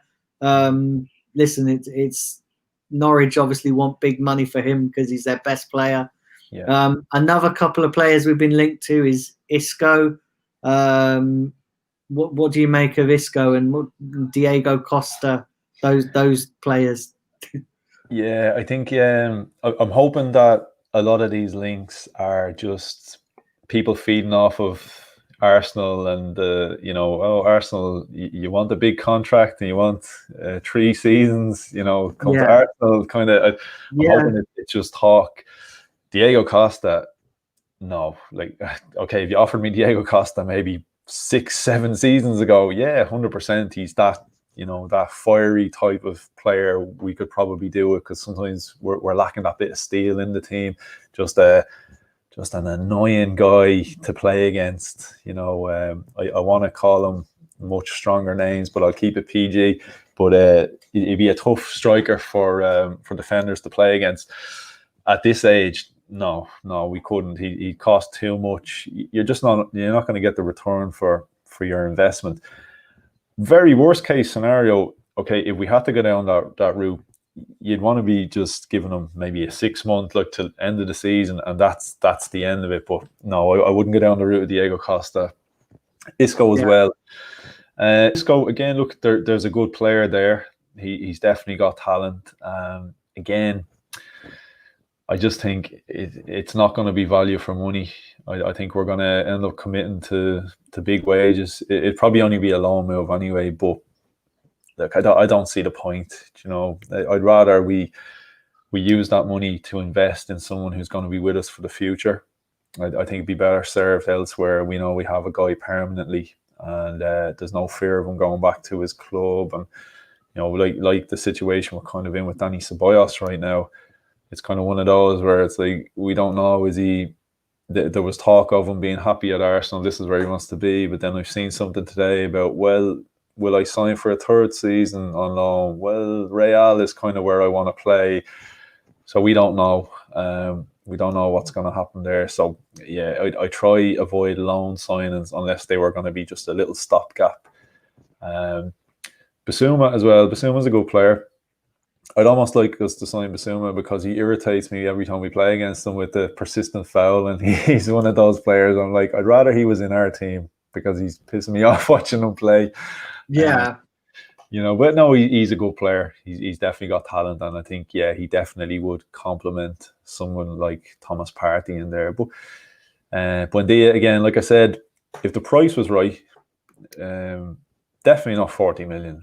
A: Listen, it's Norwich obviously want big money for him because he's their best player.
B: Yeah.
A: Another couple of players we've been linked to is Isco. What do you make of Isco and Diego Costa? Those players.
B: Yeah, I think I'm hoping that a lot of these links are just people feeding off of Arsenal, and Arsenal, you want a big contract and you want 3 seasons, you know, come to Arsenal, kind of. I'm hoping it's just talk. Diego Costa, no, like, okay, if you offered me Diego Costa maybe 6-7 seasons ago, yeah, 100%, he's that, you know, that fiery type of player. We could probably do it, because sometimes we're lacking that bit of steel in the team. Just an annoying guy to play against. You know, I want to call him much stronger names, but I'll keep it PG. But it'd be a tough striker for defenders to play against. At this age, no, we couldn't. He cost too much. You're not going to get the return for your investment. Very worst case scenario, okay, if we had to go down that route, you'd want to be just giving them maybe a 6-month, like, till end of the season, and that's the end of it. But no, I wouldn't go down the route of Diego Costa. Isco as well. Isco, again, look, there's a good player there. He's definitely got talent. Again, I just think it's not going to be value for money. I think we're going to end up committing to big wages. It'd probably only be a loan move anyway, but look, I don't see the point. You know, I'd rather we use that money to invest in someone who's going to be with us for the future. I think it'd be better served elsewhere. We know we have a guy permanently, and there's no fear of him going back to his club. And, you know, like the situation we're kind of in with Dani Ceballos right now, it's kind of one of those where it's like, we don't know, is he there was talk of him being happy at Arsenal. This is where he wants to be. But then I've seen something today about, well, will I sign for a third season on loan? Well, Real is kind of where I want to play. So we don't know. We don't know what's going to happen there. So yeah, I try avoid loan signings unless they were going to be just a little stopgap. Bissouma as well. Bissouma's a good player. I'd almost like us to sign Bissouma because he irritates me every time we play against him with the persistent foul, and he's one of those players. I'm like, I'd rather he was in our team because he's pissing me off watching him play.
A: Yeah.
B: But no, he's a good player. He's definitely got talent, and I think, yeah, he definitely would complement someone like Thomas Partey in there. But Buendia, again, like I said, if the price was right, definitely not 40 million.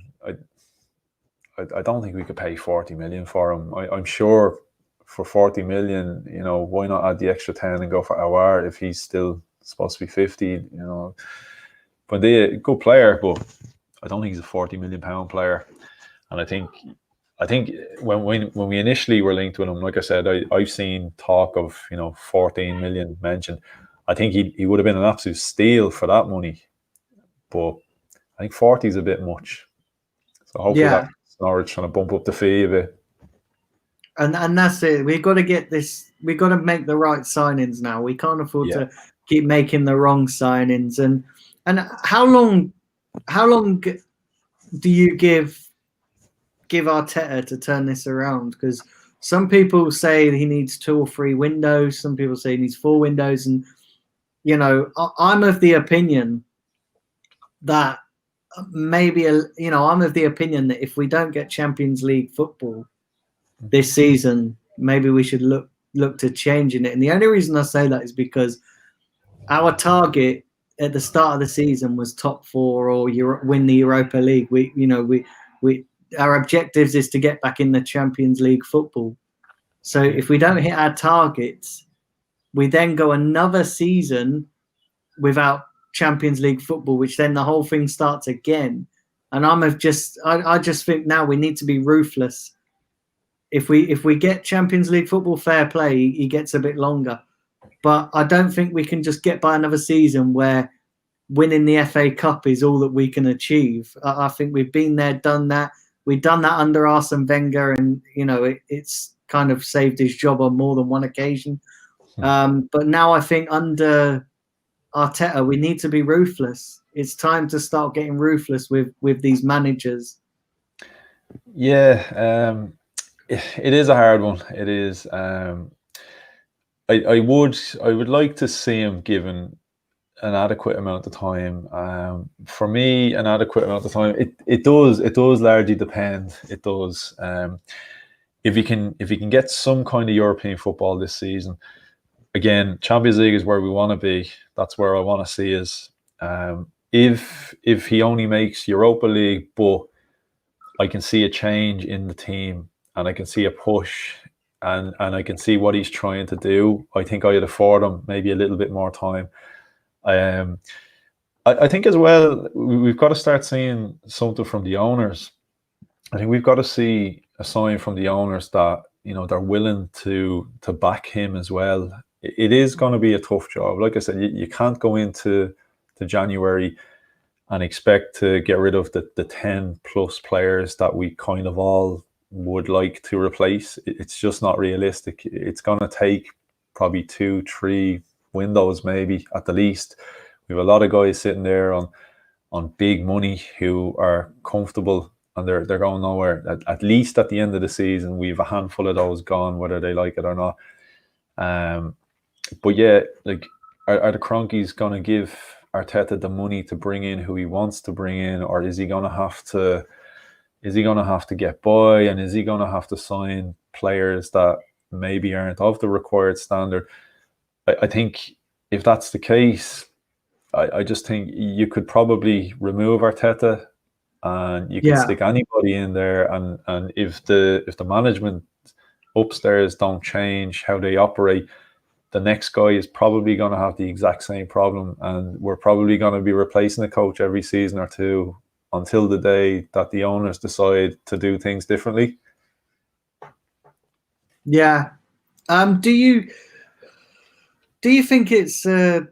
B: I don't think we could pay 40 million for him. I'm sure for 40 million, why not add the extra 10 and go for Aouar if he's still supposed to be 50, Buendia, good player, but I don't think he's a 40 million pound player. And I think when we initially were linked with him, like I said, I've seen talk of 14 million mentioned. I think he would have been an absolute steal for that money, but I think 40 is a bit much. So hopefully that's Norwich trying to bump up the fee a bit.
A: And that's it. We've got to get this. We've got to make the right signings now. We can't afford to keep making the wrong signings. And how long do you give Arteta to turn this around? Because some people say he needs 2 or 3 windows. Some people say he needs 4 windows. And I'm of the opinion that I'm of the opinion that if we don't get Champions League football this season, maybe we should look to changing it. And the only reason I say that is because our target at the start of the season was top 4 or win the Europa League. Our objectives is to get back in the Champions League football. So if we don't hit our targets, we then go another season without Champions League football, which then the whole thing starts again. And I just think now we need to be ruthless. If we get Champions League football, fair play, he gets a bit longer. But I don't think we can just get by another season where winning the FA Cup is all that we can achieve. I think we've been there, done that. We've done that under Arsene Wenger, and it's kind of saved his job on more than one occasion. But now I think under Arteta, we need to be ruthless. It's time to start getting ruthless with these managers.
B: Yeah, it is a hard one. It is. I would like to see him given an adequate amount of time. For me, an adequate amount of time. It does largely depend. It does. If he can get some kind of European football this season. Again, Champions League is where we want to be. That's where I want to see us. If he only makes Europa League, but I can see a change in the team and I can see a push and I can see what he's trying to do, I think I'd afford him maybe a little bit more time. I think as well, we've got to start seeing something from the owners. I think we've got to see a sign from the owners that they're willing to back him as well. It is going to be a tough job. Like I said, you can't go into January and expect to get rid of the 10 plus players that we kind of all would like to replace. It's just not realistic. It's going to take probably 2-3 windows maybe at the least. We have a lot of guys sitting there on big money who are comfortable and they're going nowhere. At least at the end of the season, we have a handful of those gone, whether they like it or not. But yeah, like, are the Cronkies going to give Arteta the money to bring in who he wants to bring in, or is he going to have to get by, and is he going to have to sign players that maybe aren't of the required standard? I think if that's the case, I just think you could probably remove Arteta and you can stick anybody in there, and if the management upstairs don't change how they operate, the next guy is probably going to have the exact same problem, and we're probably going to be replacing the coach every season or two until the day that the owners decide to do things differently. Yeah.
A: Do do you think it's do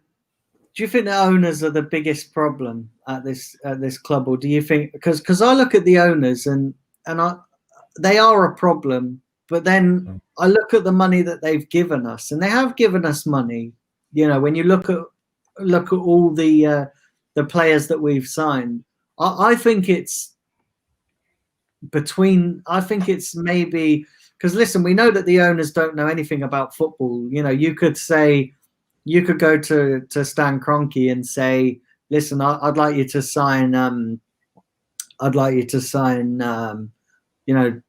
A: you think the owners are the biggest problem at this club, or do you think because I look at the owners and they are a problem, but then I look at the money that they've given us, and they have given us money. You know, when you look at all the players that we've signed, I think it's maybe because listen, we know that the owners don't know anything about football. You know, you could go to Stan Kroenke and say, listen, I'd like you to sign you know,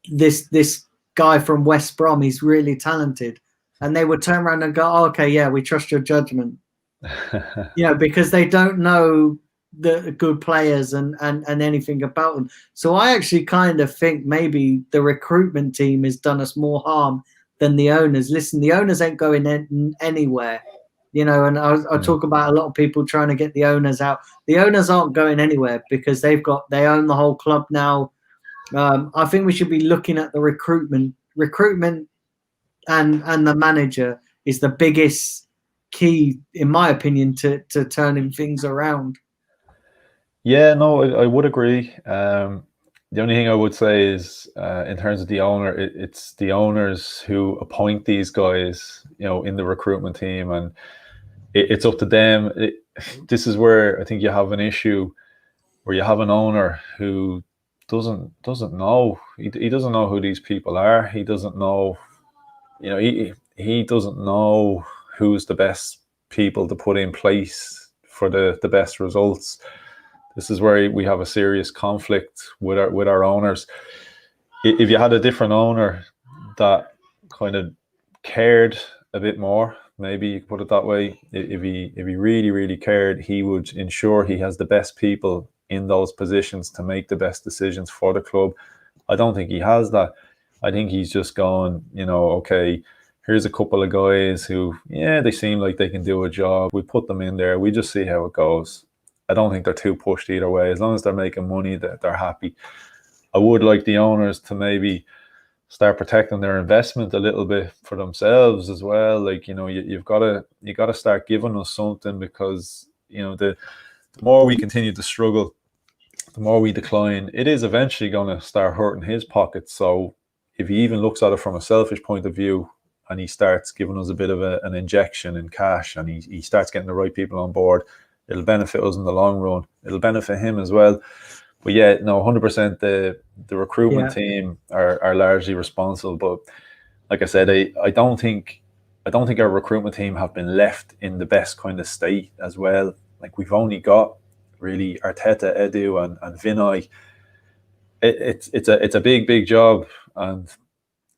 A: this guy from West Brom, he's really talented, and they would turn around and go, oh, okay, yeah, we trust your judgment. You know, because they don't know the good players and anything about them. So I actually kind of think maybe the recruitment team has done us more harm than the owners. Listen, the owners ain't going anywhere, you know, and I talk about a lot of people trying to get the owners out. The owners aren't going anywhere because they own the whole club now. I think we should be looking at the recruitment and the manager is the biggest key, in my opinion, to turning things around.
B: Yeah, no, I would agree. The only thing I would say is, in terms of the owner, it's the owners who appoint these guys, you know, in the recruitment team, and it's up to them. This is where I think you have an issue, where you have an owner who doesn't know. He doesn't know who these people are. He doesn't know, you know, he doesn't know who's the best people to put in place for the best results. This is where we have a serious conflict with our owners. If you had a different owner that kind of cared a bit more, maybe you could put it that way. If he really, really cared, he would ensure he has the best people in those positions to make the best decisions for the club. I don't think he has that. I think he's just going, you know, okay, here's a couple of guys who, yeah, they seem like they can do a job. We put them in there. We just see how it goes. I don't think they're too pushed either way. As long as they're making money, they're happy. I would like the owners to maybe start protecting their investment a little bit for themselves as well. Like, you know, you've got to start giving us something, because, you know, the more we continue to struggle, the more we decline, it is eventually going to start hurting his pockets. So if he even looks at it from a selfish point of view, and he starts giving us a bit of an injection in cash, and he starts getting the right people on board, it'll benefit us in the long run. It'll benefit him as well. But yeah, no, 100% the recruitment team are largely responsible. But like I said, I don't think our recruitment team have been left in the best kind of state as well. Like, we've only got really Arteta, Edu, and Vinay. It's a big job, and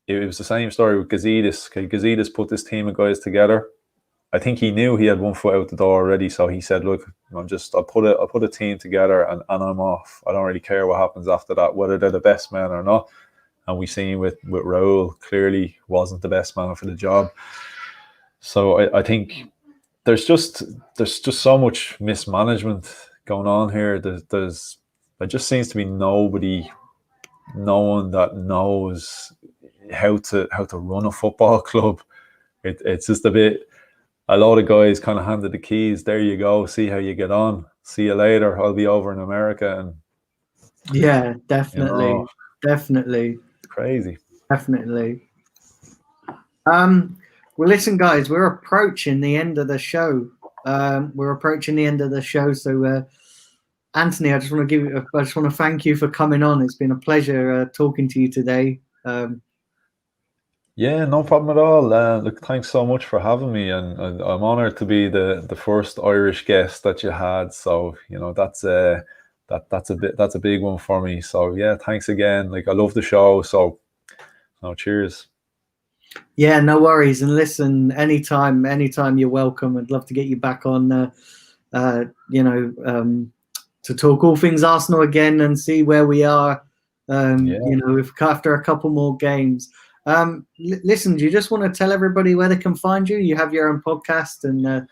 B: it was the same story with Gazidis. Gazidis put this team of guys together. I think he knew he had one foot out the door already, so he said, "Look, I'll put a team together, and I'm off. I don't really care what happens after that, whether they're the best man or not." And we seen with Raul, clearly wasn't the best man for the job. So I think there's just so much mismanagement going on here. There just seems to be no one that knows how to run a football club. It's just a lot of guys kind of handed the keys. There you go. See how you get on. See you later. I'll be over in America. And
A: yeah, definitely,
B: you know,
A: definitely,
B: crazy.
A: Definitely. Well, listen, guys, we're approaching the end of the show. So, Anthony, I just want to thank you for coming on. It's been a pleasure talking to you today.
B: Yeah, no problem at all. Look, thanks so much for having me, and I'm honoured to be the first Irish guest that you had. So, you know, that's a big one for me. So yeah, thanks again. Like, I love the show. So, no, cheers.
A: Yeah, no worries. And listen, anytime you're welcome. I'd love to get you back on. To talk all things Arsenal again and see where we are. You know, if after a couple more games. Listen, do you just want to tell everybody where they can find you? You have your own podcast, and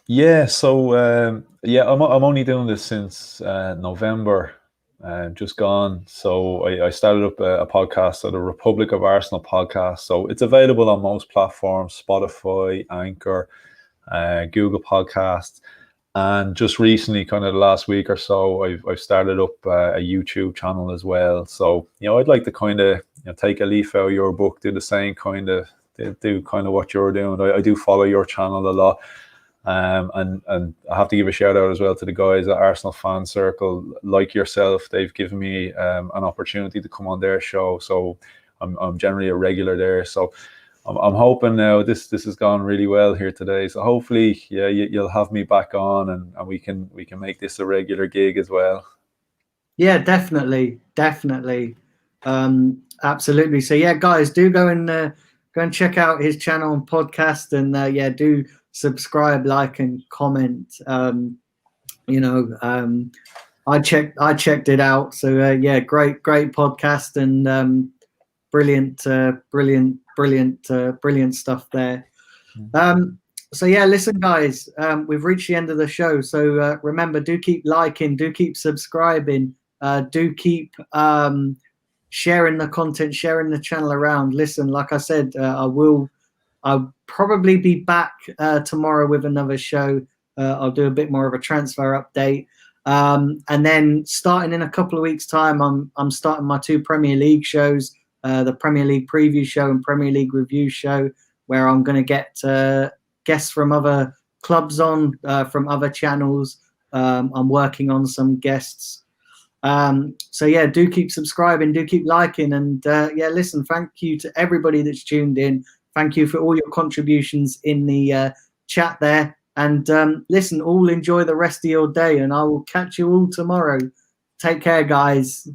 B: yeah. So I'm only doing this since November. just gone. So I started up a podcast, so the Republic of Arsenal podcast. So it's available on most platforms: Spotify, Anchor, Google Podcasts. And just recently, kind of the last week or so, I've started up a YouTube channel as well. So, I'd like to kind of take a leaf out of your book, do the same kind of, do kind of what you're doing. I do follow your channel a lot. And I have to give a shout out as well to the guys at Arsenal Fan Circle, like yourself. They've given me an opportunity to come on their show. So I'm generally a regular there. So I'm hoping now this has gone really well here today. So hopefully, you'll have me back on, and we can make this a regular gig as well.
A: Yeah, definitely. Absolutely. So yeah, guys, do go and check out his channel and podcast, and do subscribe, like, and comment. I checked it out. So great podcast, and brilliant stuff there. So yeah, listen, guys, we've reached the end of the show. So remember, do keep liking, do keep subscribing, do keep sharing the content, sharing the channel around. Listen, like I said, I'll probably be back tomorrow with another show. I'll do a bit more of a transfer update. And then starting in a couple of weeks' time, I'm starting my 2 Premier League shows, the Premier League preview show and Premier League review show, where I'm going to get guests from other clubs on, from other channels. I'm working on some guests. So yeah, do keep subscribing, do keep liking, and listen, thank you to everybody that's tuned in. Thank you for all your contributions in the chat there. And listen, all enjoy the rest of your day, and I will catch you all tomorrow. Take care, guys.